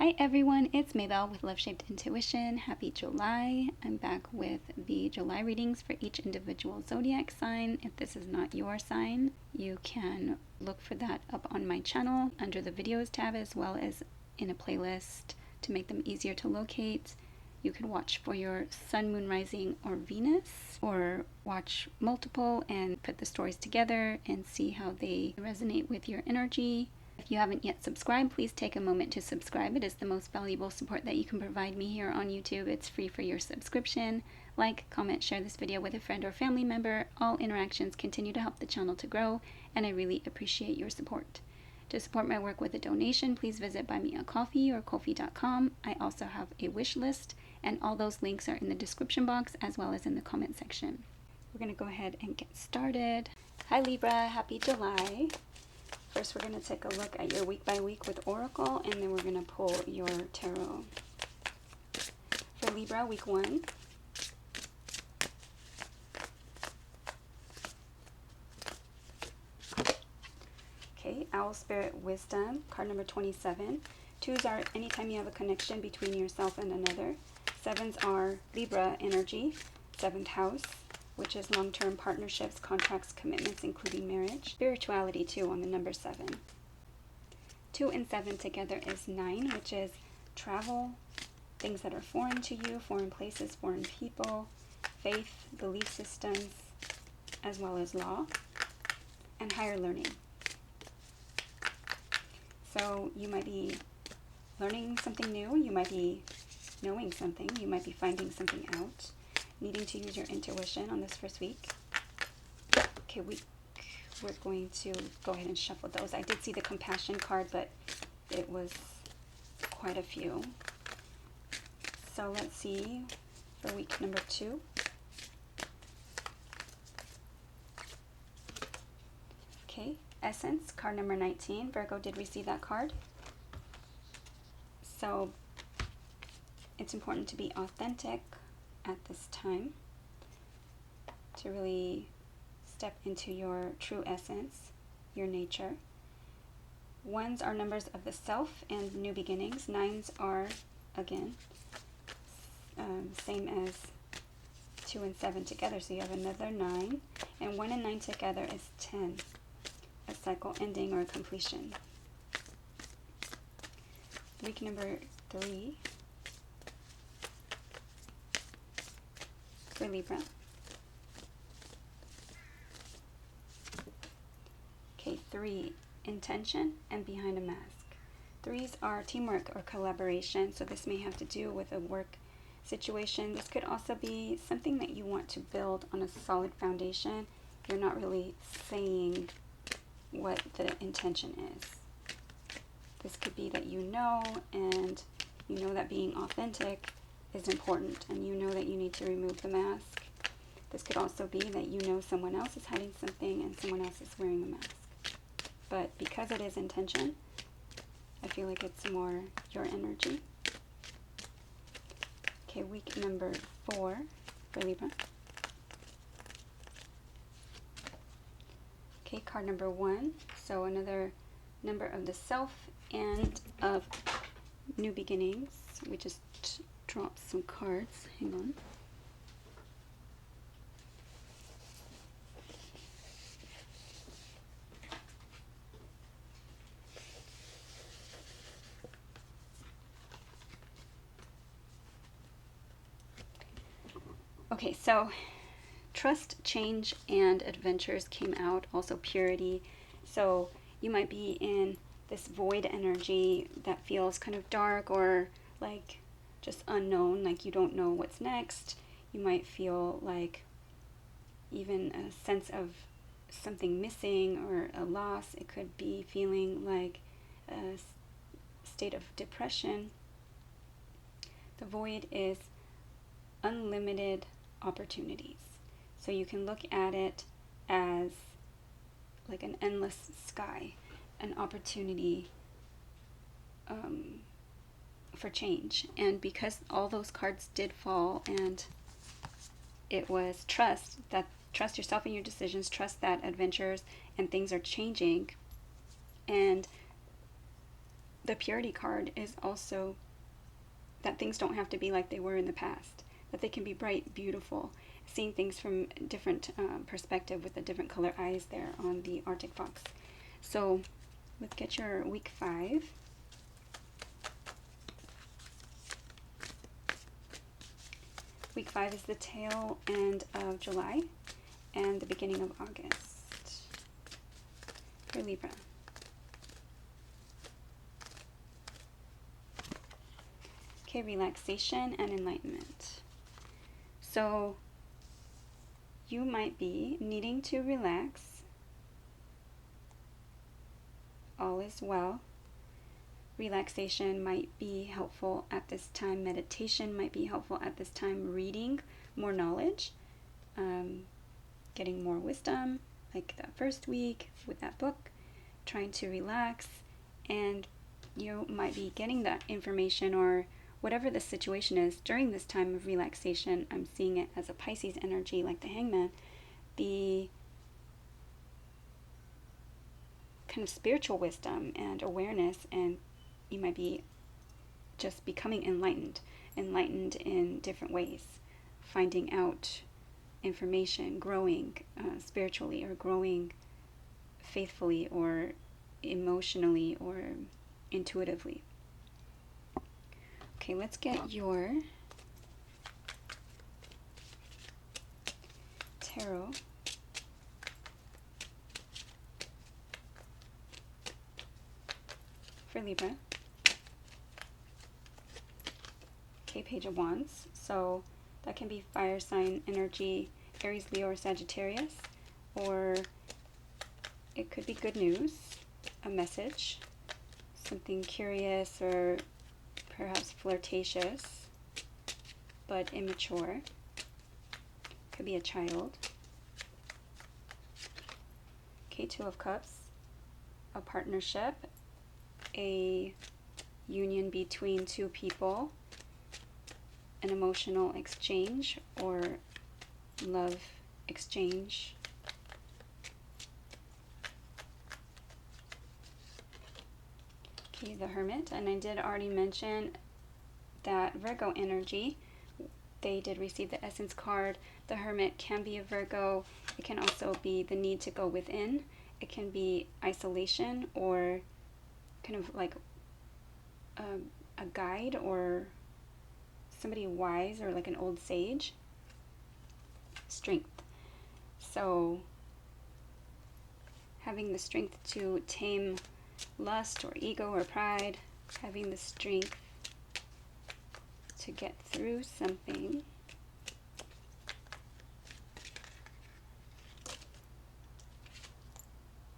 Hi everyone, it's Maybelle with Love Shaped Intuition. Happy July. I'm back with the July readings for each individual zodiac sign. If this is not your sign, you can look for that up on my channel under the videos tab, as well as in a playlist to make them easier to locate. You can watch for your sun, moon, rising, or Venus, or watch multiple and put the stories together and see how they resonate with your energy. If you haven't yet subscribed, please take a moment to subscribe. It is the most valuable support that you can provide me here on YouTube. It's free for your subscription. Like, comment, share this video with a friend or family member. All interactions continue to help the channel to grow, and I really appreciate your support. To support my work with a donation, please visit Buy Me a Coffee or Ko-fi.com. I also have a wish list, and all those links are in the description box as well as in the comment section. We're going to go ahead and get started. Hi Libra, happy July. First, we're going to take a look at your week by week with Oracle, and then we're going to pull your tarot. For Libra, week 1. Okay, Owl Spirit Wisdom, card number 27. 2s are anytime you have a connection between yourself and another. 7s are Libra energy, 7th house, which is long-term partnerships, contracts, commitments, including marriage. Spirituality, too, on the number 7. 2 and 7 together is 9, which is travel, things that are foreign to you, foreign places, foreign people, faith, belief systems, as well as law, and higher learning. So you might be learning something new, you might be knowing something, you might be finding something out, needing to use your intuition on this first week. Okay, we're going to go ahead and shuffle those. I did see the compassion card, but it was quite a few. So let's see for week number 2. Okay, Essence, card number 19. Virgo did receive that card. So it's important to be authentic at this time, to really step into your true essence, your nature. 1s are numbers of the self and new beginnings. 9s are, again, same as 2 and 7 together, so you have another 9, and 1 and 9 together is 10, a cycle ending or a completion. Week number 3 for Libra. Okay, 3, intention and behind a mask. 3s are teamwork or collaboration, so this may have to do with a work situation. This could also be something that you want to build on a solid foundation. You're not really saying what the intention is. This could be that you know, and you know that being authentic is important, and you know that you need to remove the mask. This could also be that you know someone else is hiding something and someone else is wearing the mask. But because it is intention, I feel like it's more your energy. Okay, week number 4 for Libra. Okay, card number 1. So another number of the self and of new beginnings. We just dropped some cards. Hang on. Okay, so trust, change, and adventures came out. Also purity. So you might be in this void energy that feels kind of dark or like just unknown, like you don't know what's next. You might feel like even a sense of something missing or a loss. It could be feeling like a state of depression. The void is unlimited opportunities. So you can look at it as like an endless sky, an opportunity for change. And because all those cards did fall, and it was trust yourself in your decisions, trust that adventures and things are changing, and the Purity card is also that things don't have to be like they were in the past, that they can be bright, beautiful, seeing things from a different perspective with the different color eyes there on the Arctic Fox. So let's get your week 5. Week 5 is the tail end of July and the beginning of August for Libra. Okay, relaxation and enlightenment. So you might be needing to relax. All is well. Relaxation might be helpful at this time. Meditation might be helpful at this time. Reading more knowledge, getting more wisdom, like that first week with that book, trying to relax, and you might be getting that information or whatever the situation is during this time of relaxation. I'm seeing it as a Pisces energy, like the Hangman, the kind of spiritual wisdom and awareness, and you might be just becoming enlightened in different ways, finding out information, growing spiritually, or growing faithfully, or emotionally, or intuitively. Okay, let's get your tarot. For Libra. Okay, Page of Wands. So that can be fire sign energy, Aries, Leo, or Sagittarius. Or it could be good news, a message, something curious or perhaps flirtatious, but immature. Could be a child. Okay, Two of Cups, a partnership, a union between two people, an emotional exchange or love exchange. Okay, the Hermit, and I did already mention that Virgo energy, they did receive the Essence card. The Hermit can be a Virgo. It can also be the need to go within. It can be isolation, or kind of like a guide, or somebody wise, or like an old sage. Strength. So having the strength to tame lust or ego or pride, having the strength to get through something.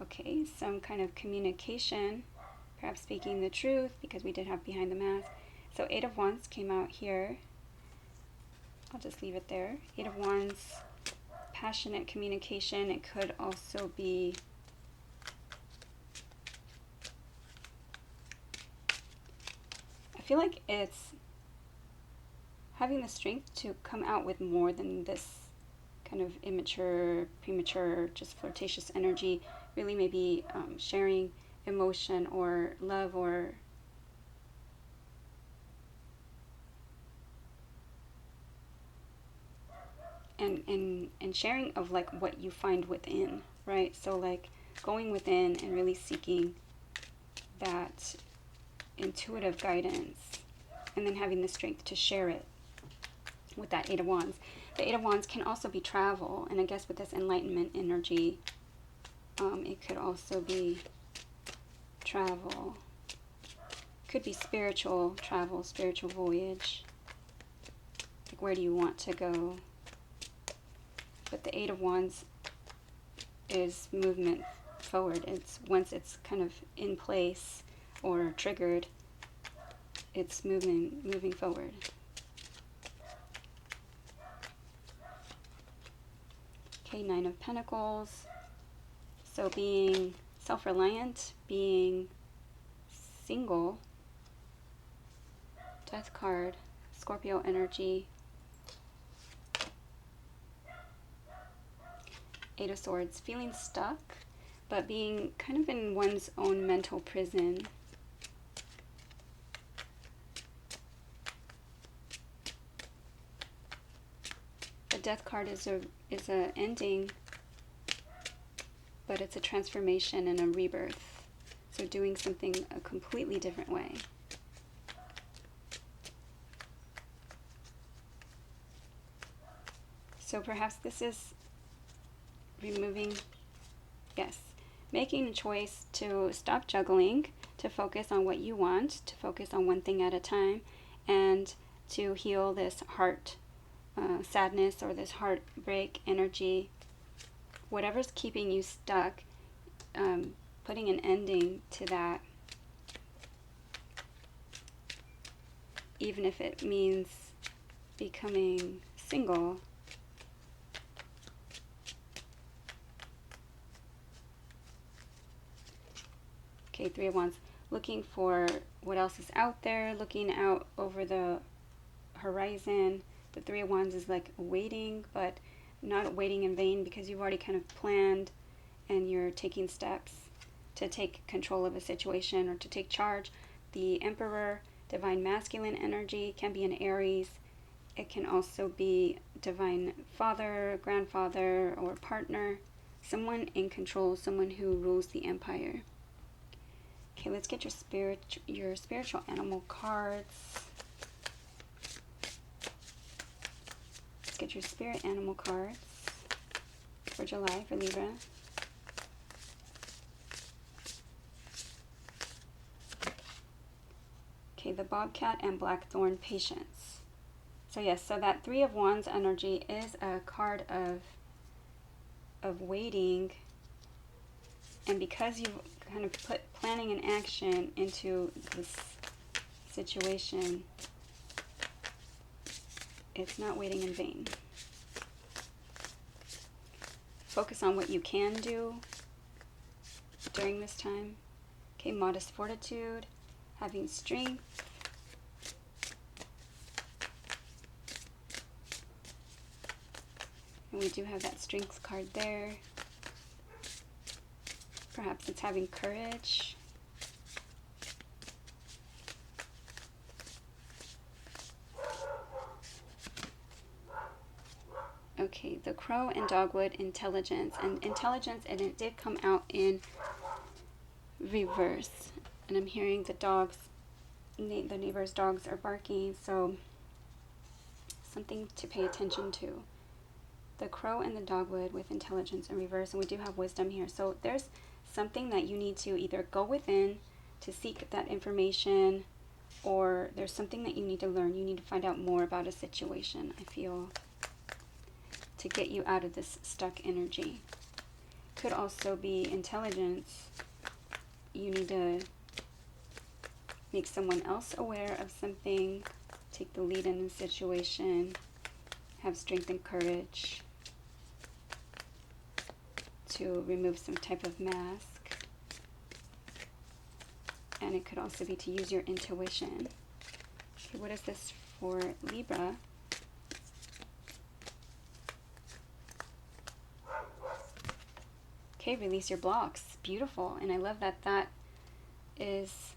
Okay, some kind of communication, perhaps speaking the truth, because we did have behind the mask. So 8 of Wands came out here. I'll just leave it there. 8 of Wands, passionate communication. It could also be I feel like it's having the strength to come out with more than this kind of immature, premature, just flirtatious energy. Really maybe sharing emotion or love, or and sharing of like what you find within, right? So like going within and really seeking that intuitive guidance, and then having the strength to share it with that 8 of Wands. The 8 of Wands can also be travel, and I guess with this enlightenment energy, it could also be travel. Could be spiritual travel, spiritual voyage. Like, where do you want to go? But the 8 of Wands is movement forward. It's once it's kind of in place or triggered, it's moving forward. Okay, 9 of Pentacles. So being self-reliant, being single. Death card, Scorpio energy. 8 of Swords, feeling stuck, but being kind of in one's own mental prison. Death card is a ending, but it's a transformation and a rebirth. So doing something a completely different way. So perhaps this is removing, yes, making a choice to stop juggling, to focus on what you want, to focus on one thing at a time, and to heal this heart sadness or this heartbreak energy. Whatever's keeping you stuck, putting an ending to that, even if it means becoming single. Okay, Three of Wands, looking for what else is out there, looking out over the horizon. The Three of Wands is like waiting, but not waiting in vain, because you've already kind of planned and you're taking steps to take control of a situation or to take charge. The Emperor, divine masculine energy, can be an Aries. It can also be divine father, grandfather, or partner. Someone in control, someone who rules the empire. Okay, let's get your spiritual animal cards. Let's get your spirit animal cards for July for Libra. Okay, the Bobcat and Blackthorn, patience. So yes, so that Three of Wands energy is a card of waiting, and because you've kind of put planning and action into this situation, it's not waiting in vain. Focus on what you can do during this time. Okay, modest fortitude, having strength. And we do have that strength card there. Perhaps it's having courage. Okay, the Crow and Dogwood, intelligence. And intelligence, and it did come out in reverse. And I'm hearing the dogs, the neighbor's dogs are barking, so something to pay attention to. The Crow and the Dogwood with intelligence in reverse, and we do have wisdom here. So there's something that you need to either go within to seek that information, or there's something that you need to learn. You need to find out more about a situation, I feel, to get you out of this stuck energy. Could also be intelligence. You need to make someone else aware of something, take the lead in the situation, have strength and courage to remove some type of mask. And it could also be to use your intuition. Okay, what is this for Libra? Okay, release your blocks. Beautiful. And I love that that is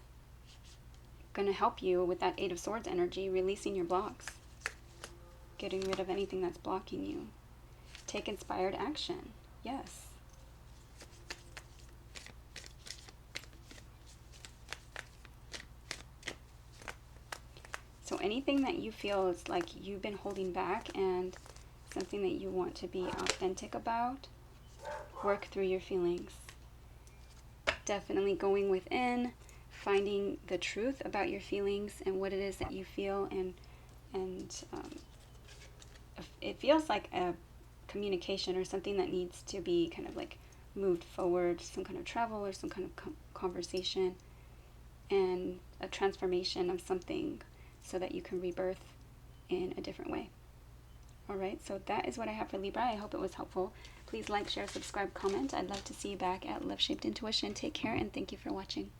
going to help you with that Eight of Swords energy, releasing your blocks, getting rid of anything that's blocking you. Take inspired action. Yes. So anything that you feel is like you've been holding back and something that you want to be authentic about, work through your feelings. Definitely going within, finding the truth about your feelings and what it is that you feel, and it feels like a communication or something that needs to be kind of like moved forward, some kind of travel or some kind of conversation, and a transformation of something so that you can rebirth in a different way. All right, so that is what I have for Libra. I hope it was helpful. Please like, share, subscribe, comment. I'd love to see you back at Love Shaped Intuition. Take care, and thank you for watching.